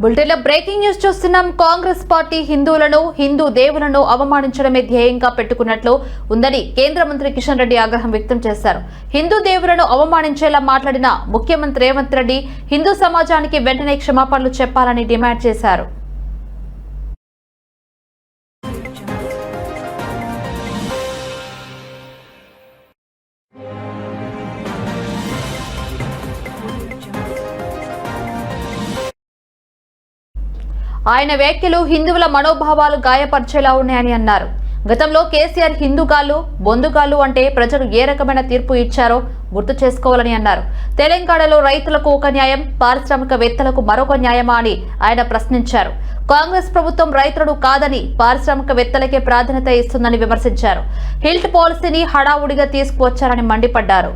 బులెటిన్లో breaking news చూస్తున్నాం. Congress party Hindu దేవులను అవమానించడమే ధ్యేయంగా పెట్టుకున్నట్లు ఉందని కేంద్ర మంత్రి కిషన్ రెడ్డి ఆగ్రహం వ్యక్తం చేశారు. హిందూ దేవులను అవమానించేలా మాట్లాడిన ముఖ్యమంత్రి రేవంత్ రెడ్డి హిందూ సమాజానికి వెంటనే క్షమాపణలు చెప్పాలని డిమాండ్ చేశారు. ఆయన వ్యాఖ్యలు హిందువుల మనోభావాలు గాయపరిచేలా ఉన్నాయని అన్నారు. గతంలో కేసీఆర్ హిందూగాళ్లు బొందుగాళ్లు అంటే ప్రజలు ఏ రకమైన తీర్పు ఇచ్చారో గుర్తు చేసుకోవాలని అన్నారు. తెలంగాణలో రైతులకు ఒక న్యాయం, పారిశ్రామికవేత్తలకు మరొక న్యాయమా అని ఆయన ప్రశ్నించారు. కాంగ్రెస్ ప్రభుత్వం రైతులను కాదని పారిశ్రామికవేత్తలకే ప్రాధాన్యత ఇస్తుందని విమర్శించారు. హిల్ట్ పాలసీని హడావుడిగా తీసుకువచ్చారని మండిపడ్డారు.